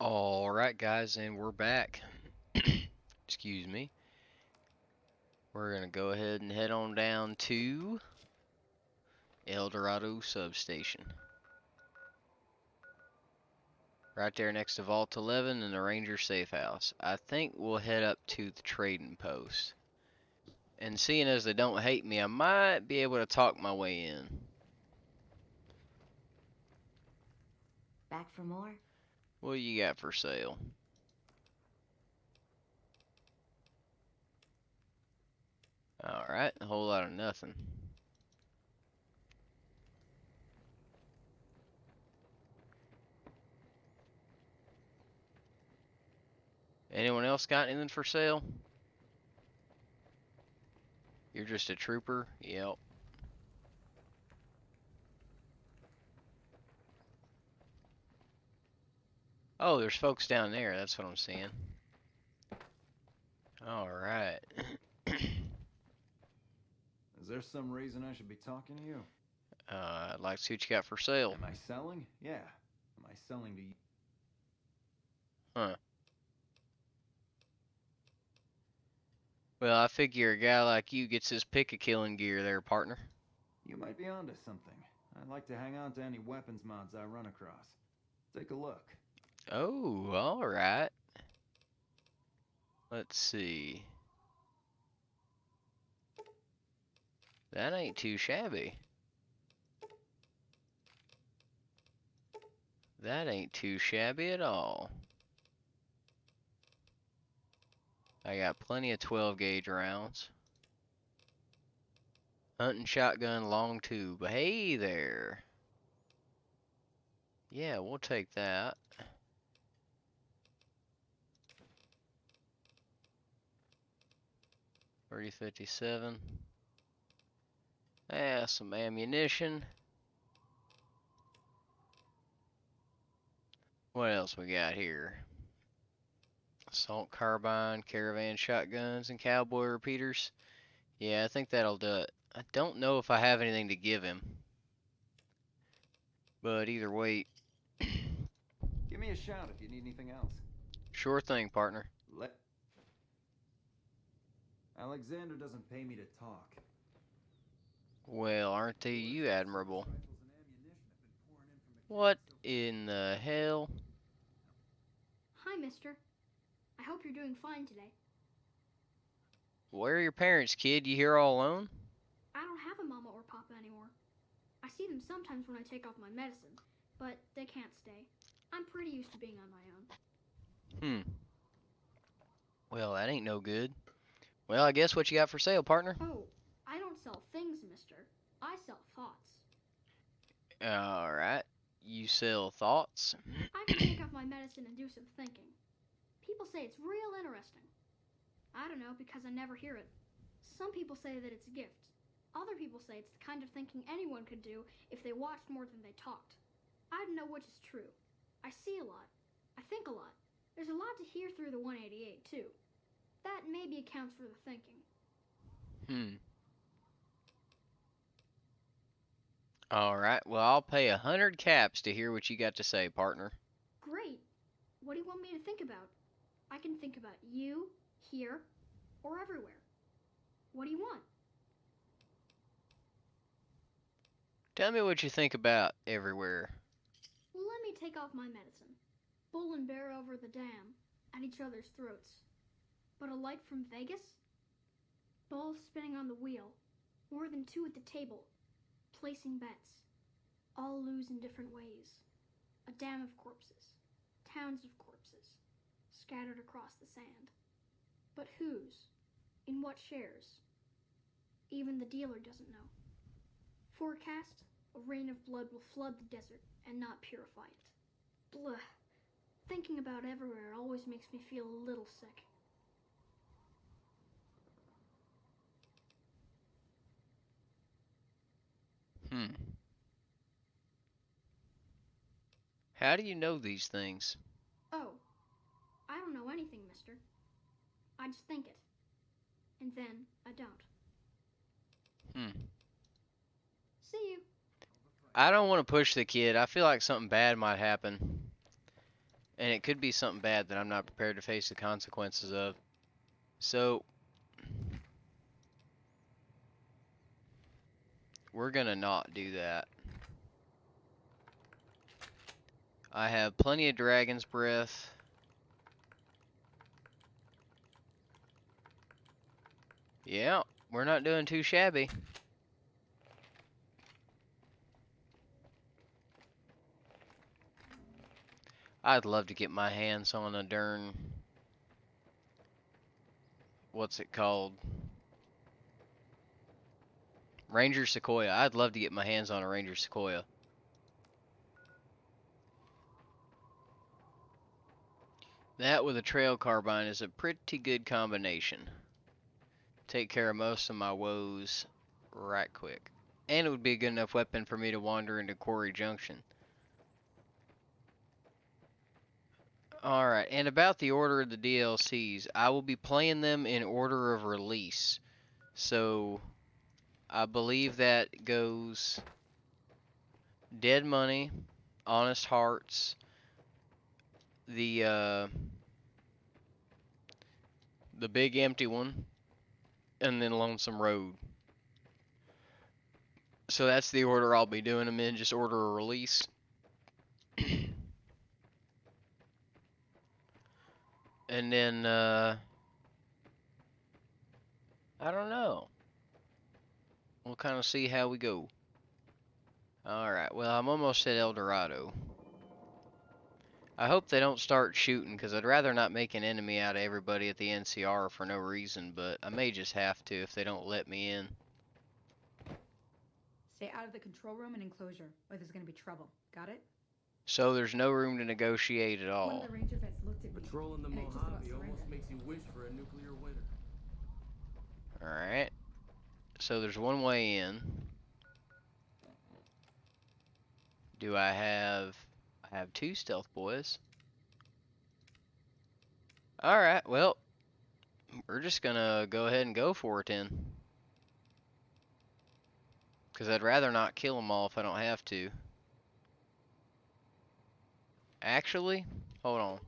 Alright, guys, and we're back. Excuse me. We're going to go ahead and head on down to El Dorado Substation. Right there next to Vault 11 and the Ranger Safe House. I think we'll head up to the trading post. And seeing as they don't hate me, I might be able to talk my way in. Back for more? What do you got for sale? Alright, a whole lot of nothing. Anyone else got anything for sale? You're just a trooper? Yep. Oh, there's folks down there. That's what I'm seeing. Alright. Is there some reason I should be talking to you? I'd like to see what you got for sale. Am I selling? Yeah. Am I selling to you? Huh. Well, I figure a guy like you gets his pick of killing gear there, partner. You might be onto something. I'd like to hang on to any weapons mods I run across. Take a look. Oh, alright. Let's see. That ain't too shabby. That ain't too shabby at all. I got plenty of 12 gauge rounds. Hunting shotgun, long tube. Hey there. Yeah, we'll take that. .30-57. Yeah, some ammunition. What else we got here? Assault carbine, caravan shotguns, and cowboy repeaters. Yeah, I think that'll do it. I don't know if I have anything to give him. But either way, Give me a shout if you need anything else. sure thing, partner. Alexander doesn't pay me to talk. Well, aren't they you admirable? What in the hell? Hi, mister. I hope you're doing fine today. Where are your parents, kid? You here all alone? I don't have a mama or papa anymore. I see them sometimes when I take off my medicine, but they can't stay. I'm pretty used to being on my own. Well, that ain't no good. Well, I guess what you got for sale, partner? Oh, I don't sell things, mister. I sell thoughts. Alright. You sell thoughts? I can take off my medicine and do some thinking. People say it's real interesting. I don't know because I never hear it. Some people say that it's a gift. Other people say it's the kind of thinking anyone could do if they watched more than they talked. I don't know which is true. I see a lot. I think a lot. There's a lot to hear through the 188, too. That maybe accounts for the thinking. Alright, well, I'll pay 100 caps to hear what you got to say, partner. Great. What do you want me to think about? I can think about you, here, or everywhere. What do you want? Tell me what you think about everywhere. Well, let me take off my medicine. Bull and bear over the dam, at each other's throats. But a light from Vegas? Balls spinning on the wheel, more than two at the table, placing bets. All lose in different ways. A dam of corpses, towns of corpses, scattered across the sand. But whose? In what shares? Even the dealer doesn't know. Forecast, a rain of blood will flood the desert and not purify it. Blah. Thinking about everywhere always makes me feel a little sick. How do you know these things? Oh, I don't know anything, mister. I just think it. And then I don't. See you. I don't want to push the kid. I feel like something bad might happen. And it could be something bad that I'm not prepared to face the consequences of. So, we're gonna not do that. I have plenty of dragon's breath. Yeah, we're not doing too shabby. I'd love to get my hands on a darn, what's it called? Ranger Sequoia. I'd love to get my hands on a Ranger Sequoia. That with a trail carbine is a pretty good combination. Take care of most of my woes right quick. And it would be a good enough weapon for me to wander into Quarry Junction. Alright, and about the order of the DLCs, I will be playing them in order of release. So, I believe that goes Dead Money, Honest Hearts, the big empty one, and then Lonesome Road. So that's the order I'll be doing them in, just order of release. And then, I don't know. We'll kind of see how we go. Alright, well, I'm almost at El Dorado. I hope they don't start shooting, because I'd rather not make an enemy out of everybody at the NCR for no reason, but I may just have to if they don't let me in. Stay out of the control room and enclosure, or there's gonna be trouble. Got it? So there's no room to negotiate at One all. of the ranger vets looked at me. Patrolling the and it just about Mojave almost surrendered. makes you wish for a nuclear winter. Alright. So there's one way in. Do I have... I have 2 stealth boys. Alright, well, we're just gonna go ahead and go for it then. Because I'd rather not kill them all if I don't have to. Actually, hold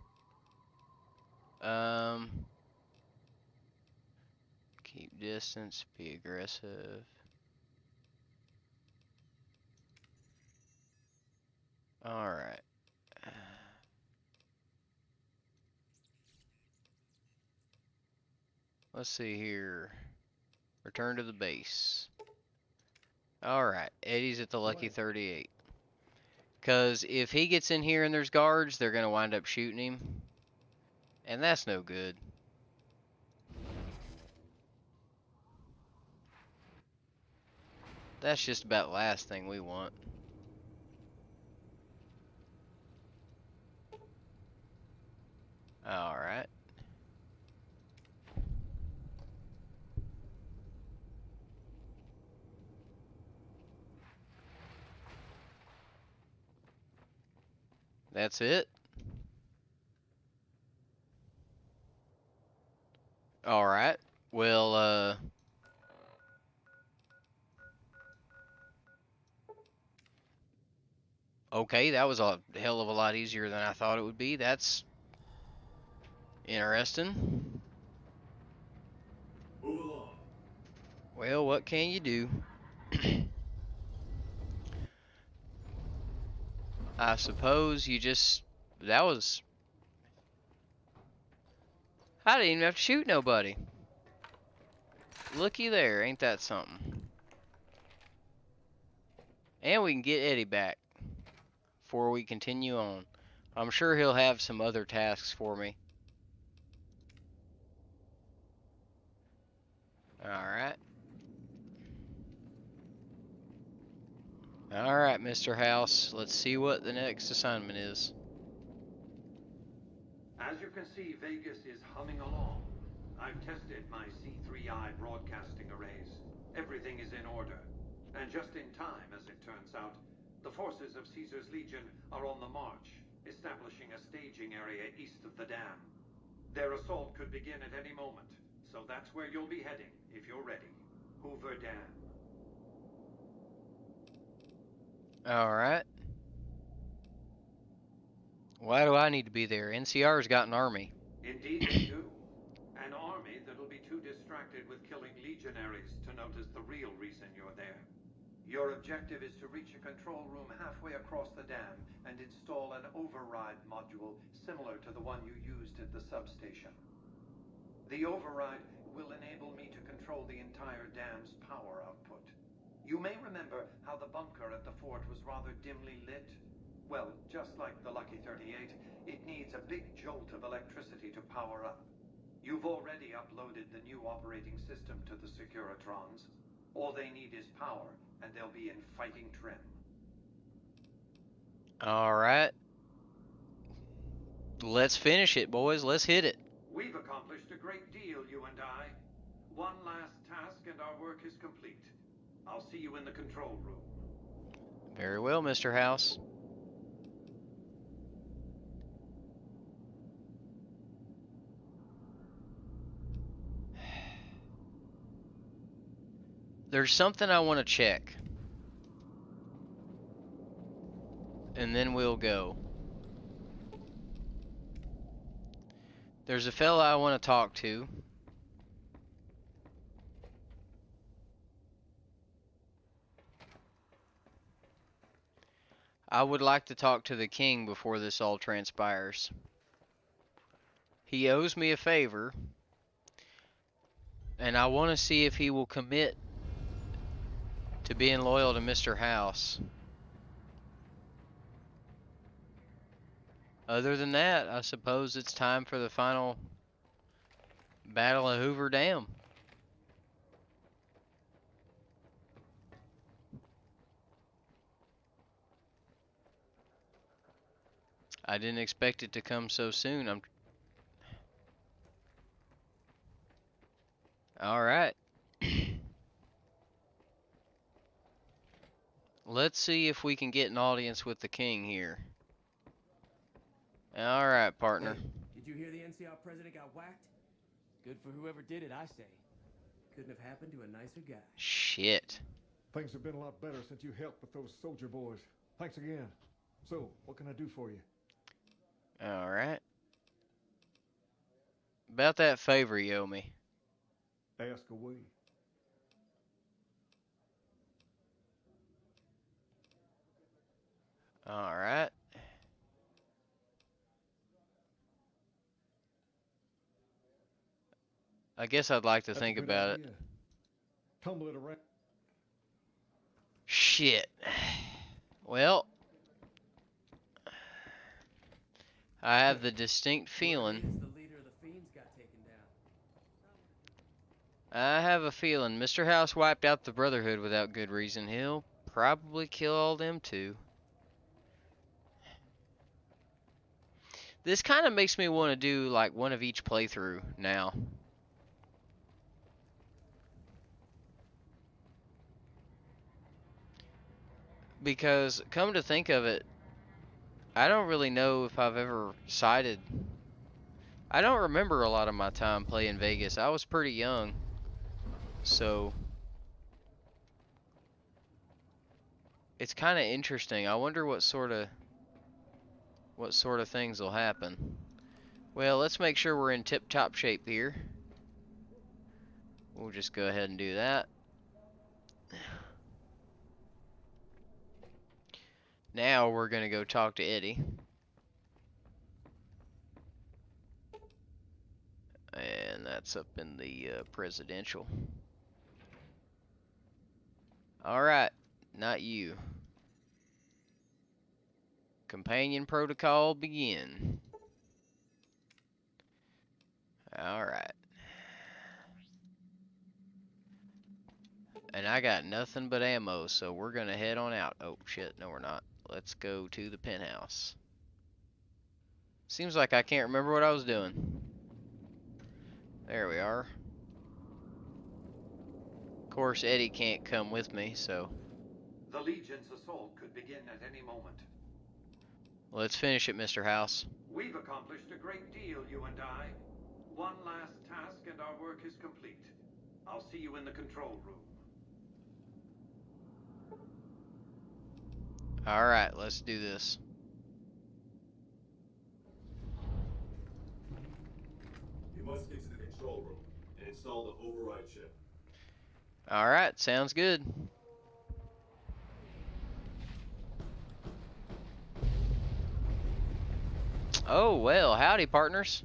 on. Keep distance, be aggressive. Alright. Let's see here. Return to the base. Alright, Eddie's at the Lucky 38. Because if he gets in here and there's guards, they're going to wind up shooting him. And that's no good. That's just about the last thing we want. Alright. That's it. Alright. Well, okay, that was a hell of a lot easier than I thought it would be. That's interesting. Move along. Well, what can you do? I suppose you just... That was... I didn't even have to shoot nobody. Looky there, ain't that something? And we can get Eddie back before we continue on. I'm sure he'll have some other tasks for me. Alright. Alright, Mr. House. Let's see what the next assignment is. As you can see, Vegas is humming along. I've tested my C3I broadcasting arrays. Everything is in order. And just in time, as it turns out, the forces of Caesar's Legion are on the march, establishing a staging area east of the dam. Their assault could begin at any moment, so that's where you'll be heading, if you're ready. Hoover Dam. Alright. Why do I need to be there? NCR's got an army. Indeed they do. An army that'll be too distracted with killing legionaries to notice the real reason you're there. Your objective is to reach a control room halfway across the dam and install an override module similar to the one you used at the substation. The override will enable me to control the entire dam's power output. You may remember how the bunker at the fort was rather dimly lit. Well, just like the Lucky 38, it needs a big jolt of electricity to power up. You've already uploaded the new operating system to the Securitrons. All they need is power, and they'll be in fighting trim. Alright. Let's finish it, boys. Let's hit it. We've accomplished a great deal, you and I. One last task and our work is complete. I'll see you in the control room. Very well, Mr. House. There's something I want to check. And then we'll go. There's a fella I want to talk to. I would like to talk to the king before this all transpires. He owes me a favor, and I want to see if he will commit to being loyal to Mr. House. Other than that, I suppose it's time for the final Battle of Hoover Dam. I didn't expect it to come so soon. Alright. Let's see if we can get an audience with the king here. Alright, partner. Hey, did you hear the NCR president got whacked? Good for whoever did it, I say. Couldn't have happened to a nicer guy. Shit. Things have been a lot better since you helped with those soldier boys. Thanks again. So, what can I do for you? Alright. About that favor you owe me. Ask away. Alright. I guess I'd like to That's think a good about idea. it. Tumble it around. Shit. Well, I have the distinct feeling. The leader of the fiends got taken down. I have a feeling Mr. House wiped out the Brotherhood without good reason. He'll probably kill all them too. This kind of makes me want to do like one of each playthrough now. Because, come to think of it, I don't really know if I've ever sided. I don't remember a lot of my time playing Vegas. I was pretty young. So, it's kind of interesting. I wonder what sort of things will happen. Well, let's make sure we're in tip-top shape here. We'll just go ahead and do that. Now we're going to go talk to Eddie. And that's up in the presidential. Alright, not you. Companion protocol begin. Alright. And I got nothing but ammo, so we're gonna head on out. Oh shit, no we're not. Let's go to the penthouse. Seems like I can't remember what I was doing. There we are. Of course, Eddie can't come with me, so The Legion's assault could begin at any moment. let's finish it, Mr. House. We've accomplished a great deal, you and I. One last task and our work is complete. I'll see you in the control room. Alright, let's do this. override ship. Alright, sounds good. Oh, well, howdy, partners.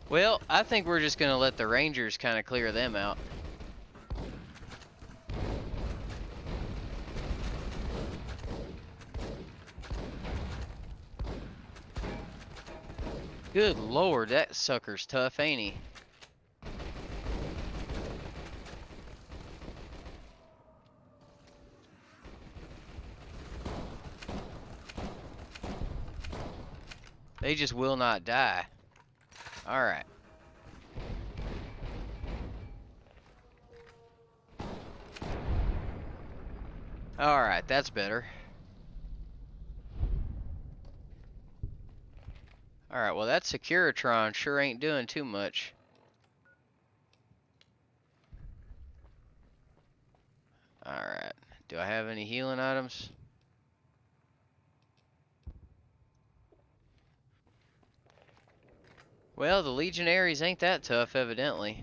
Well, I think we're just gonna let the Rangers kind of clear them out. Good lord, that sucker's tough, ain't he? They just will not die. Alright. Alright, that's better. Alright, well that Securitron sure ain't doing too much. Alright, do I have any healing items? Well, the Legionaries ain't that tough, evidently.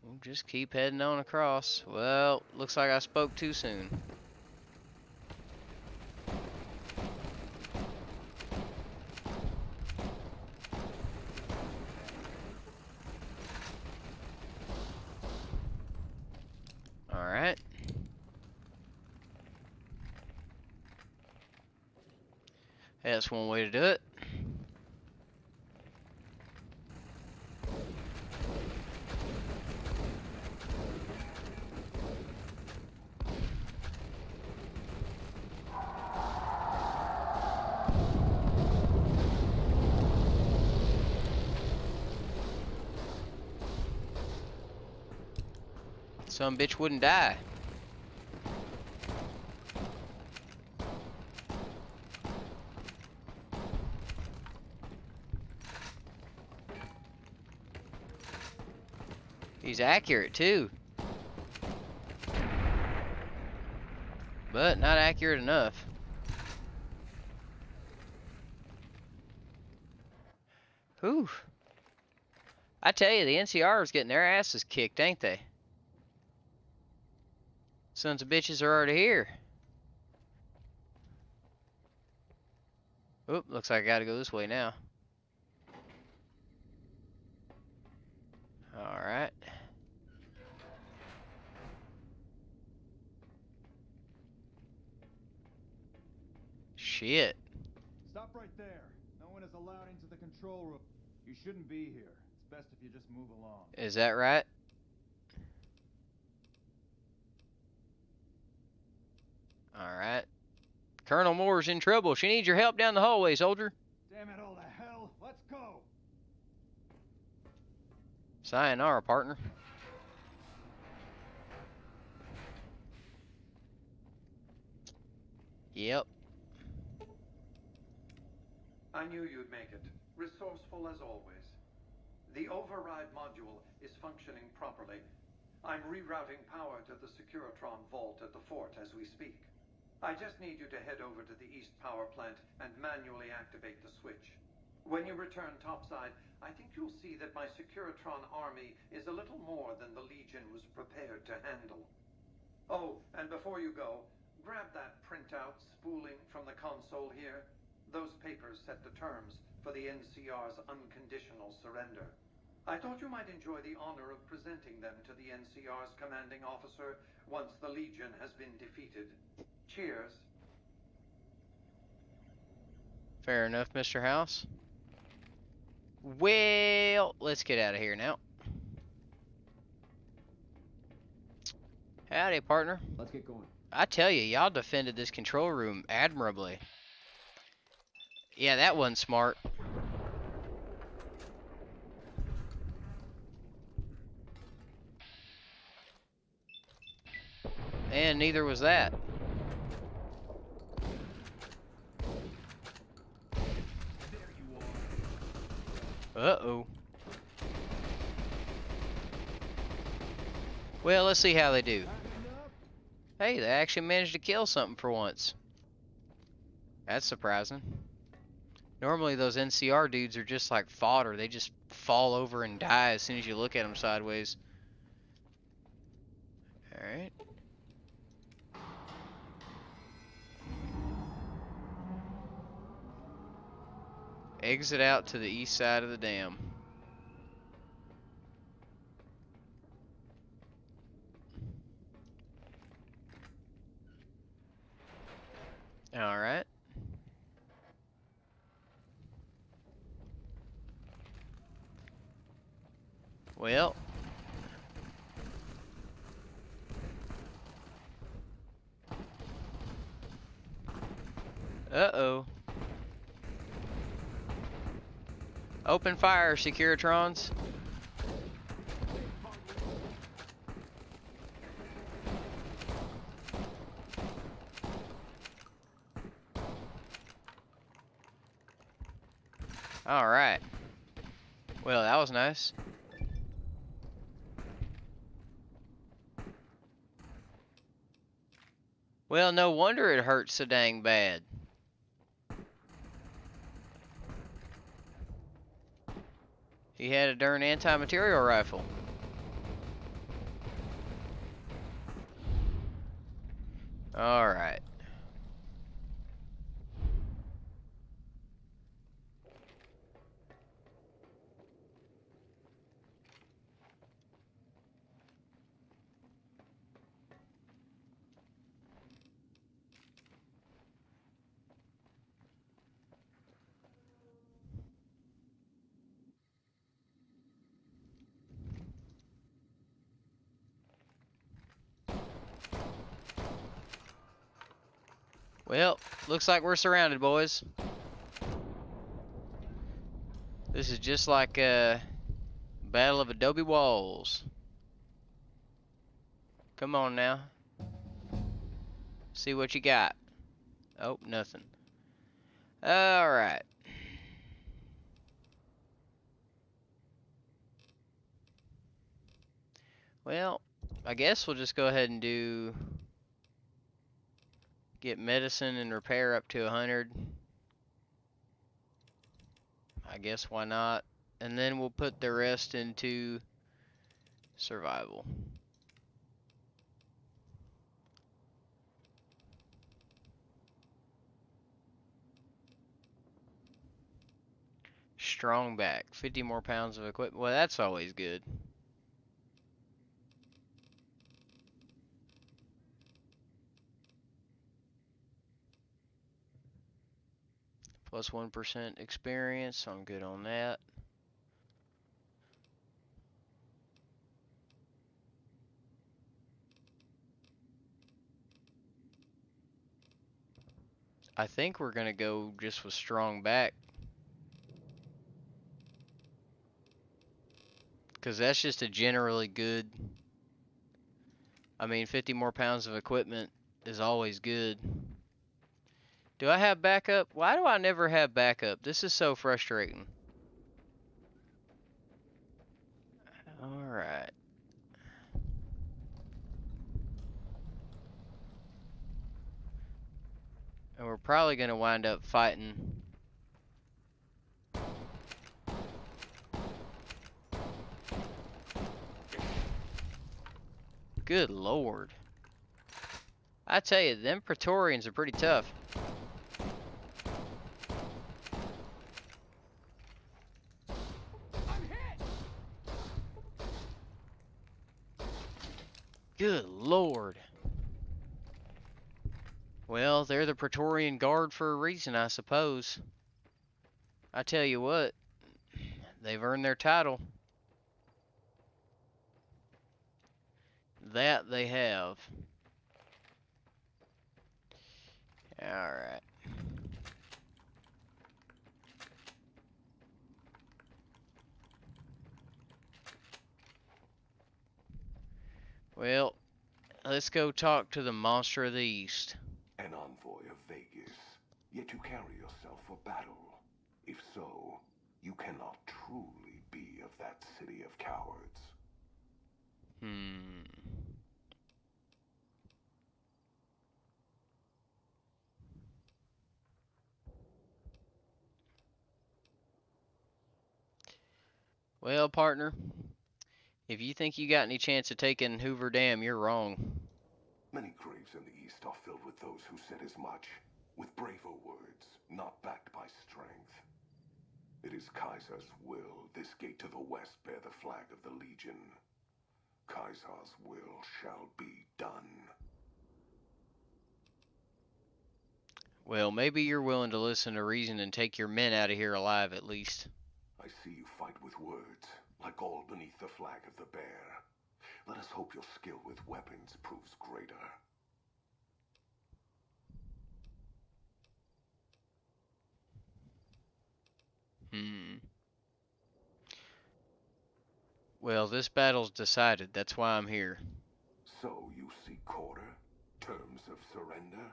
We'll just keep heading on across. Well, looks like I spoke too soon. Alright. That's one way to do it. Some bitch wouldn't die. He's accurate too. But not accurate enough. Whew. I tell you, the NCR's getting their asses kicked, ain't they? Sons of bitches are already here. Oop, looks like I gotta go this way now. Alright. Shit. Stop right there. No one is allowed into the control room. You shouldn't be here. It's best if you just move along. Is that right? Alright. Colonel Moore's in trouble. She needs your help down the hallway, soldier. Damn it all to hell. Let's go. Sayonara, partner. Yep. I knew you'd make it. Resourceful as always. The override module is functioning properly. I'm rerouting power to the Securitron vault at the fort as we speak. I just need you to head over to the East Power Plant and manually activate the switch. When you return topside, I think you'll see that my Securitron army is a little more than the Legion was prepared to handle. Oh, and before you go, grab that printout spooling from the console here. Those papers set the terms for the NCR's unconditional surrender. I thought you might enjoy the honor of presenting them to the NCR's commanding officer once the Legion has been defeated. Cheers. Fair enough, Mr. House. Well, let's get out of here now. Howdy, partner. Let's get going. I tell you, y'all defended this control room admirably. Yeah, that wasn't smart. And neither was that. Uh-oh. Well, let's see how they do. Hey, they actually managed to kill something for once. That's surprising. Normally those NCR dudes are just like fodder. They just fall over and die as soon as you look at them sideways. Alright. Exit out to the east side of the dam. Alright. Well. Uh-oh. Open fire, Securitrons. Alright. Well, that was nice. Well, no wonder it hurts so dang bad. He had a darn anti-material rifle. Alright. Well, looks like we're surrounded, boys. This is just like a battle of adobe walls. Come on now. See what you got. Oh, nothing. Alright. Well, I guess we'll just go ahead and get medicine and repair up to 100. I guess why not? And then we'll put the rest into survival. Strong back. 50 more pounds of equipment. Well, that's always good. Plus 1% experience, so I'm good on that. I think we're gonna go just with strong back. Because that's just a generally good. I mean, 50 more pounds of equipment is always good. Do I have backup? Why do I never have backup? This is so frustrating. Alright. And we're probably going to wind up fighting. Good lord. I tell you, them Praetorians are pretty tough. Good lord. Well, they're the Praetorian Guard for a reason, I suppose. I tell you what, they've earned their title. That they have. Alright. Well, let's go talk to the monster of the East. An envoy of Vegas, yet you carry yourself for battle. If so, you cannot truly be of that city of cowards. Well, partner, if you think you got any chance of taking Hoover Dam, you're wrong. Many graves in the East are filled with those who said as much, with braver words, not backed by strength. It is Kaiser's will this gate to the west bear the flag of the Legion. Kaiser's will shall be done. Well, maybe you're willing to listen to reason and take your men out of here alive at least. I see you fight with words, like all beneath the flag of the bear. Let us hope your skill with weapons proves greater. Well, this battle's decided. That's why I'm here. So you seek quarter? Terms of surrender?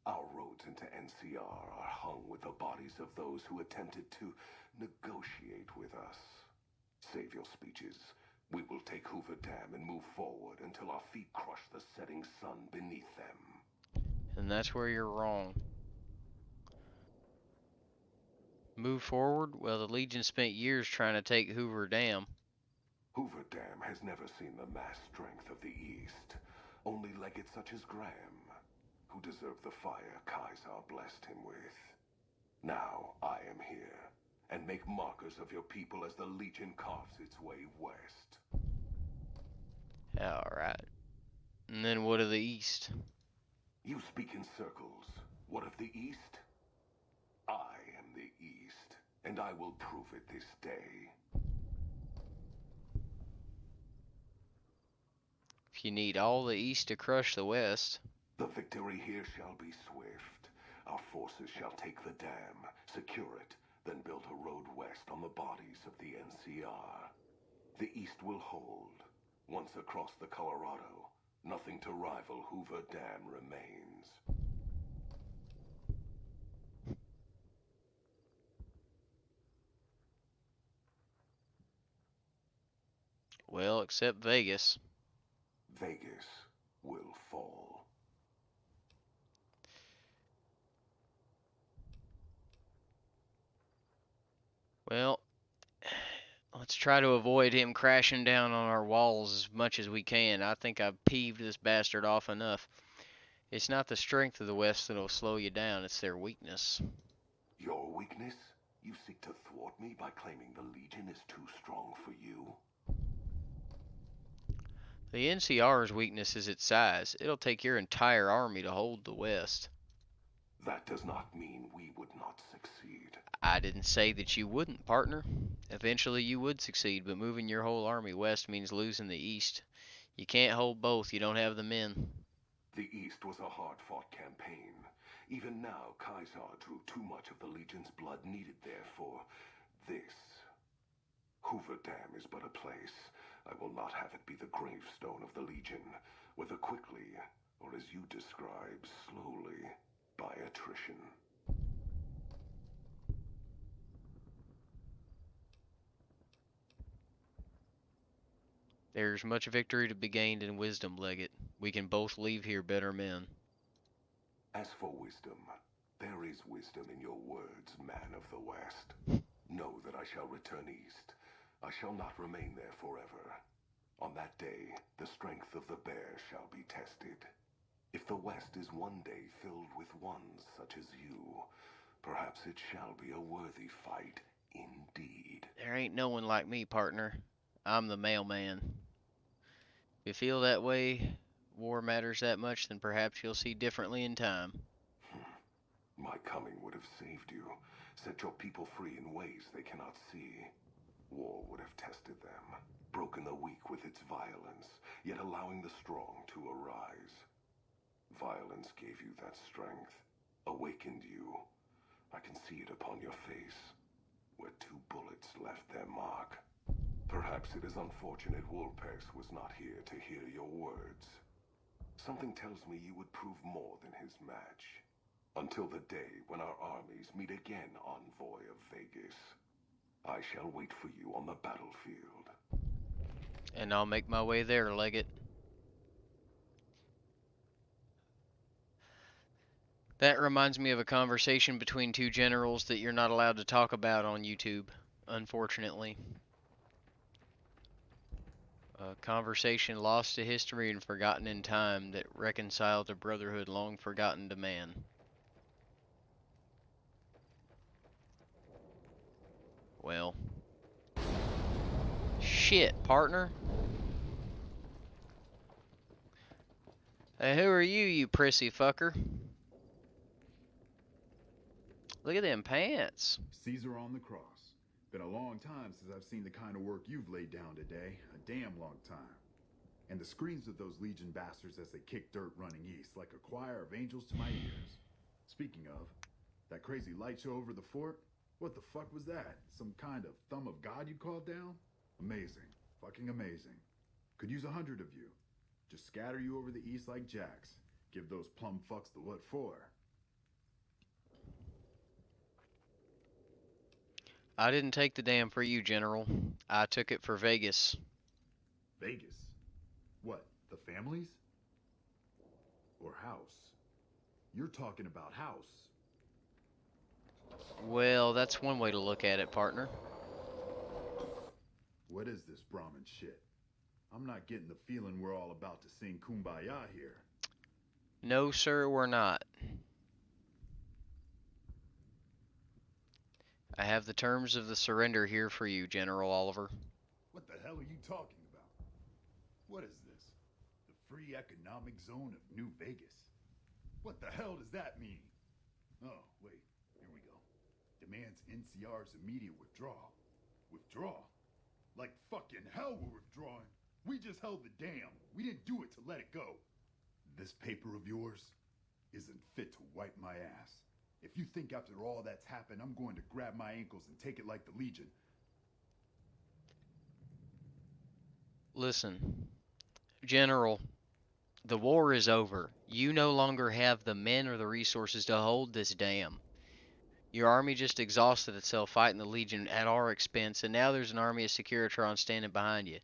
Our roads into NCR are hung with the bodies of those who attempted to negotiate with us. Save your speeches. We will take Hoover Dam and move forward until our feet crush the setting sun beneath them. And that's where you're wrong. Move forward? Well, the Legion spent years trying to take Hoover Dam. Hoover Dam has never seen the mass strength of the East. Only legates such as Graham, who deserve the fire Kaiser blessed him with. Now I am here, and make markers of your people as the Legion carves its way west. Alright. And then what of the East? You speak in circles. What of the East? I am the East, and I will prove it this day. If you need all the East to crush the West. The victory here shall be swift. Our forces shall take the dam, secure it, then build a road west on the bodies of the NCR. The East will hold. Once across the Colorado, nothing to rival Hoover Dam remains. Well, except Vegas. Vegas will fall. Well, let's try to avoid him crashing down on our walls as much as we can. I think I've peeved this bastard off enough. It's not the strength of the West that'll slow you down, it's their weakness. Your weakness? You seek to thwart me by claiming the Legion is too strong for you? The NCR's weakness is its size. It'll take your entire army to hold the West. That does not mean we would not succeed. I didn't say that you wouldn't, partner. Eventually you would succeed, but moving your whole army west means losing the East. You can't hold both, you don't have the men. The East was a hard-fought campaign. Even now, Kaiser drew too much of the Legion's blood needed there for this. Hoover Dam is but a place. I will not have it be the gravestone of the Legion, whether quickly, or as you describe, slowly, by attrition. There's much victory to be gained in wisdom, Legate. We can both leave here better men. As for wisdom, there is wisdom in your words, man of the West. Know that I shall return east. I shall not remain there forever. On that day, the strength of the bear shall be tested. If the West is one day filled with ones such as you, perhaps it shall be a worthy fight indeed. There ain't no one like me, partner. I'm the mailman. If you feel that way, war matters that much, then perhaps you'll see differently in time. My coming would have saved you, set your people free in ways they cannot see. War would have tested them, broken the weak with its violence, yet allowing the strong to arise. Violence gave you that strength, awakened you. I can see it upon your face, where 2 bullets left their mark. Perhaps it is unfortunate Wolpex was not here to hear your words. Something tells me you would prove more than his match. Until the day when our armies meet again, envoy of Vegas. I shall wait for you on the battlefield. And I'll make my way there, Legate. That reminds me of a conversation between 2 generals that you're not allowed to talk about on YouTube. unfortunately. A conversation lost to history and forgotten in time that reconciled a brotherhood long forgotten to man. Well. Shit, partner. Hey, who are you, you prissy fucker? Look at them pants. Caesar on the cross. Been a long time since I've seen the kind of work you've laid down today. A damn long time. And the screams of those Legion bastards as they kick dirt running east like a choir of angels to my ears. Speaking of, that crazy light show over the fort? What the fuck was that? Some kind of thumb of God you called down? Amazing. Fucking amazing. Could use 100 of you. Just scatter you over the east like jacks. Give those plum fucks the what for. I didn't take the dam for you, General. I took it for Vegas. Vegas? What, the families? Or house? You're talking about house. Well, that's one way to look at it, partner. What is this Brahmin shit? I'm not getting the feeling we're all about to sing Kumbaya here. No, sir, we're not. I have the terms of the surrender here for you, General Oliver. What the hell are you talking about? What is this? The free economic zone of New Vegas? What the hell does that mean? Oh, wait, here we go. Demands NCR's immediate withdrawal. Withdraw? Like fucking hell we're withdrawing. We just held the dam. We didn't do it to let it go. This paper of yours isn't fit to wipe my ass. If you think after all that's happened, I'm going to grab my ankles and take it like the Legion. Listen, General, the war is over. You no longer have the men or the resources to hold this dam. Your army just exhausted itself fighting the Legion at our expense, and now there's an army of Securitrons standing behind you.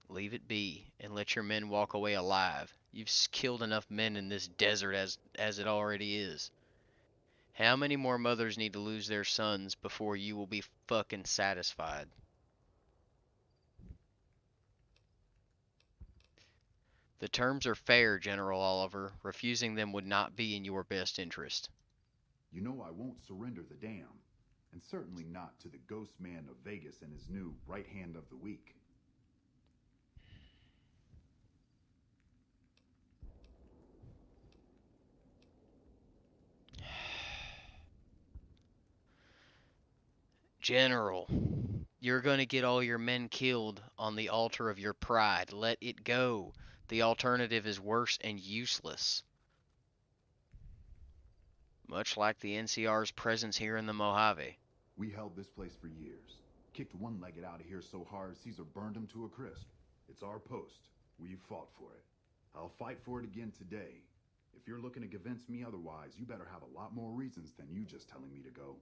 Leave it be, and let your men walk away alive. You've killed enough men in this desert as it already is. How many more mothers need to lose their sons before you will be fucking satisfied? The terms are fair, General Oliver. Refusing them would not be in your best interest. You know I won't surrender the dam, and certainly not to the ghost man of Vegas and his new right hand of the week. General, you're gonna get all your men killed on the altar of your pride. Let it go. The alternative is worse and useless. Much like the NCR's presence here in the Mojave. We held this place for years. Kicked one-legged out of here so hard Caesar burned him to a crisp. It's our post. We've fought for it. I'll fight for it again today. If you're looking to convince me otherwise, you better have a lot more reasons than you just telling me to go.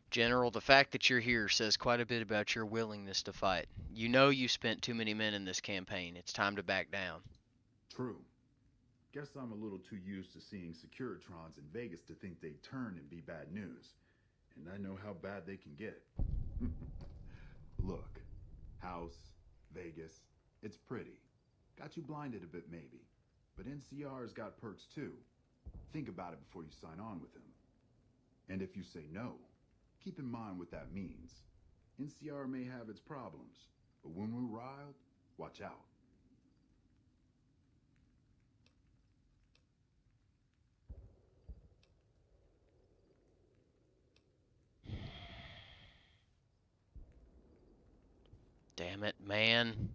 General, the fact that you're here says quite a bit about your willingness to fight. You know you spent too many men in this campaign. It's time to back down. True. Guess I'm a little too used to seeing Securitrons in Vegas to think they'd turn and be bad news. And I know how bad they can get. Look, house, Vegas, it's pretty. Got you blinded a bit maybe. But NCR's got perks too. Think about it before you sign on with him. And if you say no, keep in mind what that means. NCR may have its problems, but when we're riled, watch out. Damn it, man.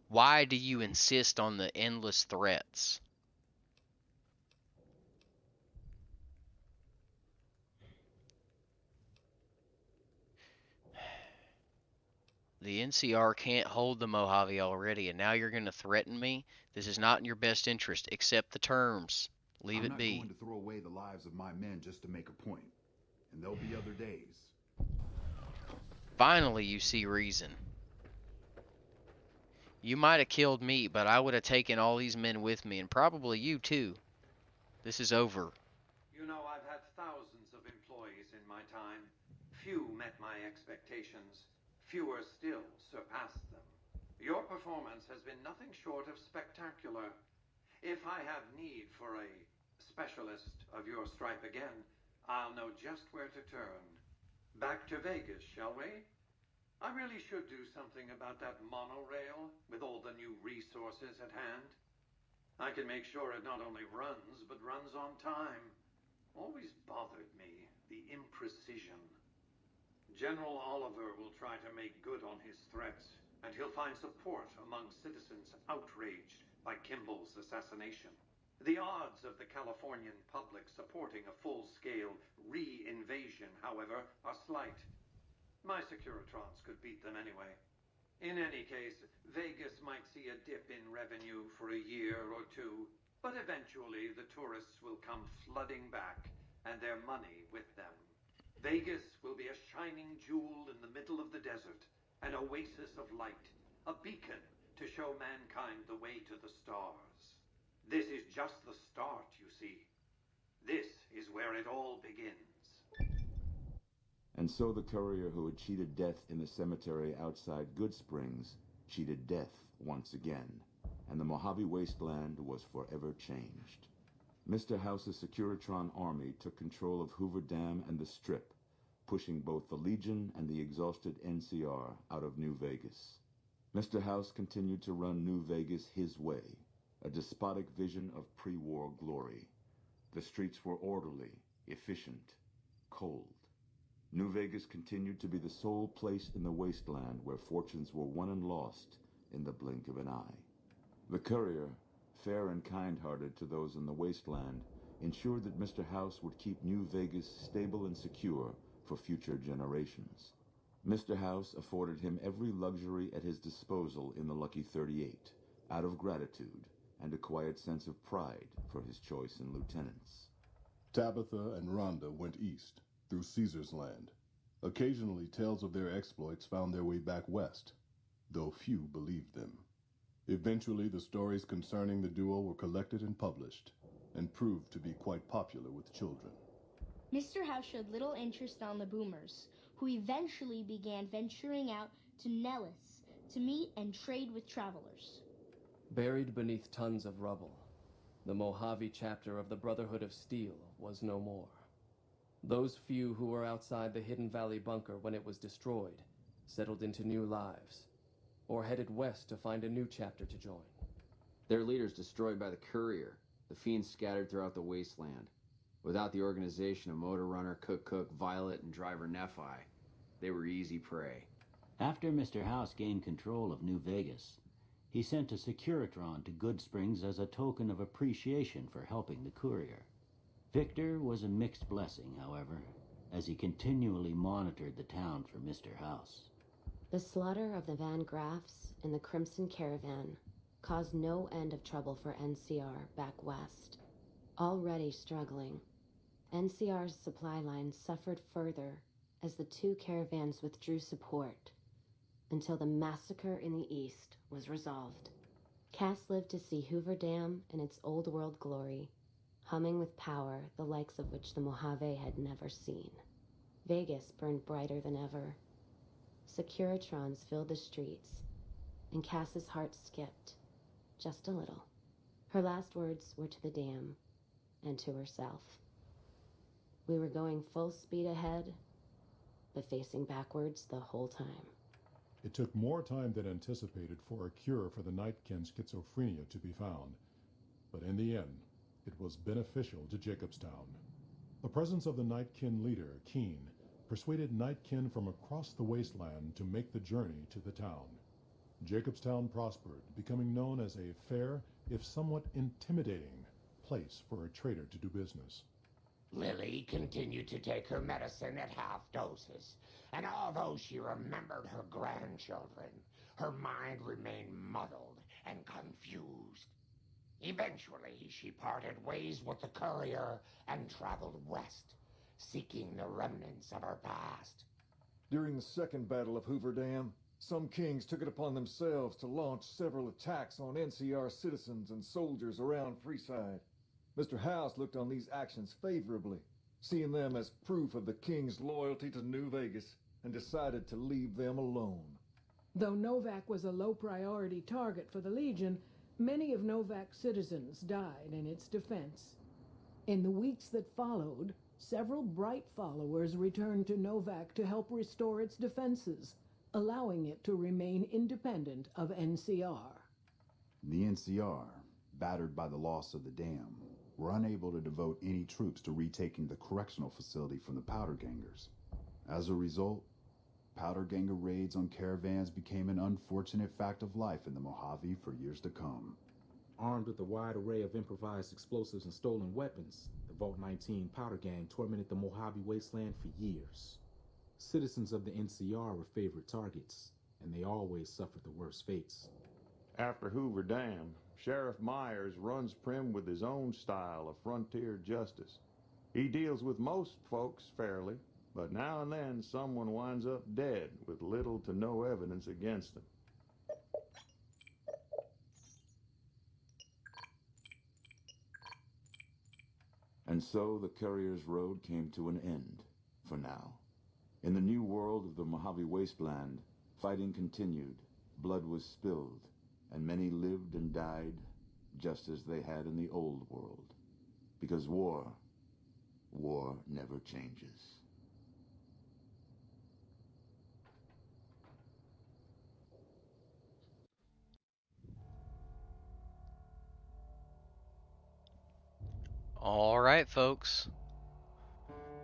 Why do you insist on the endless threats? The NCR can't hold the Mojave already, and now you're going to threaten me? This is not in your best interest. Accept the terms. Leave I'm it not be. going to throw away the lives of my men just to make a point. And and there'll be other days. Finally, you see reason. You might have killed me, but I would have taken all these men with me, and probably you too. This is over. You know, I've had thousands of employees in my time. Few met my expectations. Fewer still surpassed them. Your performance has been nothing short of spectacular. If I have need for a specialist of your stripe again, I'll know just where to turn. Back to Vegas, shall we? I really should do something about that monorail with all the new resources at hand. I can make sure it not only runs, but runs on time. Always bothered me, the imprecision. General Oliver will try to make good on his threats, and he'll find support among citizens outraged by Kimball's assassination. The odds of the Californian public supporting a full-scale re-invasion, however, are slight. My Securitrons could beat them anyway. In any case, Vegas might see a dip in revenue for a year or two, but eventually the tourists will come flooding back, and their money with them. Vegas will be a shining jewel in the middle of the desert, an oasis of light, a beacon to show mankind the way to the stars. This is just the start, you see. This is where it all begins. And so the courier who had cheated death in the cemetery outside Good Springs cheated death once again, and the Mojave Wasteland was forever changed. Mr. House's Securitron army took control of Hoover Dam and the Strip, pushing both the Legion and the exhausted NCR out of New Vegas. Mr. House continued to run New Vegas his way, a despotic vision of pre-war glory. The streets were orderly, efficient, cold. New Vegas continued to be the sole place in the wasteland where fortunes were won and lost in the blink of an eye. The courier, fair and kind-hearted to those in the wasteland, ensured that Mr. House would keep New Vegas stable and secure for future generations. Mr. House afforded him every luxury at his disposal in the Lucky 38, out of gratitude and a quiet sense of pride for his choice in lieutenants. Tabitha and Rhonda went east, through Caesar's Land. Occasionally, tales of their exploits found their way back west, though few believed them. Eventually, the stories concerning the duo were collected and published, and proved to be quite popular with children. Mr. House showed little interest on the boomers, who eventually began venturing out to Nellis to meet and trade with travelers. Buried beneath tons of rubble, the Mojave chapter of the Brotherhood of Steel was no more. Those few who were outside the Hidden Valley bunker when it was destroyed settled into new lives, or headed west to find a new chapter to join. Their leaders destroyed by the courier, the fiends scattered throughout the wasteland. Without the organization of Motor Runner, Cook, Violet, and Driver Nephi, they were easy prey. After Mr. House gained control of New Vegas, he sent a Securitron to Good Springs as a token of appreciation for helping the courier. Victor was a mixed blessing, however, as he continually monitored the town for Mr. House. The slaughter of the Van Graffs in the Crimson Caravan caused no end of trouble for NCR back west. Already struggling, NCR's supply lines suffered further as the two caravans withdrew support until the massacre in the east was resolved. Cass lived to see Hoover Dam in its old world glory, humming with power the likes of which the Mojave had never seen. Vegas burned brighter than ever. Securitrons filled the streets, and Cass's heart skipped, just a little. Her last words were to the dam, and to herself. We were going full speed ahead, but facing backwards the whole time. It took more time than anticipated for a cure for the Nightkin schizophrenia to be found, but in the end, it was beneficial to Jacobstown. The presence of the Nightkin leader, Keen, persuaded Nightkin from across the wasteland to make the journey to the town. Jacobstown prospered, becoming known as a fair, if somewhat intimidating, place for a trader to do business. Lily continued to take her medicine at half doses, and although she remembered her grandchildren, her mind remained muddled and confused. Eventually, she parted ways with the courier and traveled west, seeking the remnants of her past. During the Second Battle of Hoover Dam, some kings took it upon themselves to launch several attacks on NCR citizens and soldiers around Freeside. Mr. House looked on these actions favorably, seeing them as proof of the king's loyalty to New Vegas, and decided to leave them alone. Though Novak was a low-priority target for the Legion, many of Novak's citizens died in its defense. In the weeks that followed, several bright followers returned to Novak to help restore its defenses, allowing it to remain independent of NCR. The NCR, battered by the loss of the dam, were unable to devote any troops to retaking the correctional facility from the Powder Gangers. As a result, Powder Ganger raids on caravans became an unfortunate fact of life in the Mojave for years to come. Armed with a wide array of improvised explosives and stolen weapons, the Vault 19 Powder Gang tormented the Mojave wasteland for years. Citizens of the NCR were favorite targets, and they always suffered the worst fates. After Hoover Dam, Sheriff Myers runs Prim with his own style of frontier justice. He deals with most folks fairly, but now and then someone winds up dead with little to no evidence against them. And so the Courier's Road came to an end, for now. In the new world of the Mojave Wasteland, fighting continued, blood was spilled, and many lived and died just as they had in the old world. Because war never changes. All right, folks.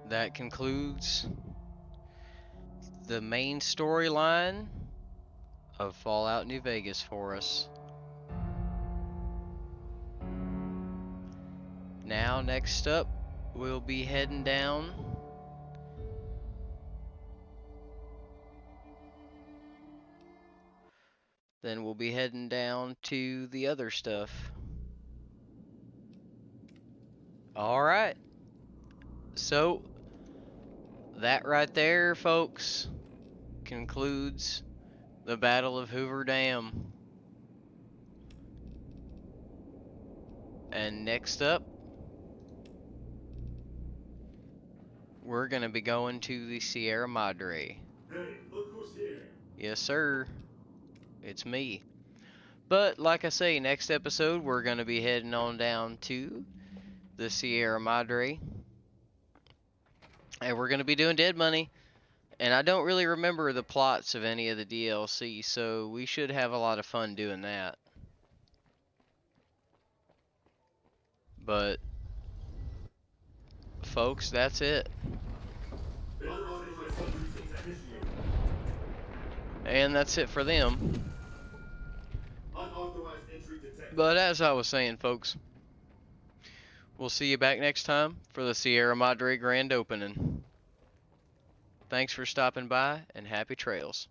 That concludes the main storyline of Fallout New Vegas for us. Now, next up, we'll be heading down to the other stuff. All right. So, that right there, folks, concludes the Battle of Hoover Dam. And next up, we're going to be going to the Sierra Madre. Hey, look who's here. Yes, sir. It's me. But, like I say, next episode, we're going to be heading on down to the Sierra Madre. And we're going to be doing Dead Money. And I don't really remember the plots of any of the DLC, so we should have a lot of fun doing that. But, folks, that's it. And that's it for them. But as I was saying, folks, we'll see you back next time for the Sierra Madre grand opening. Thanks for stopping by, and happy trails.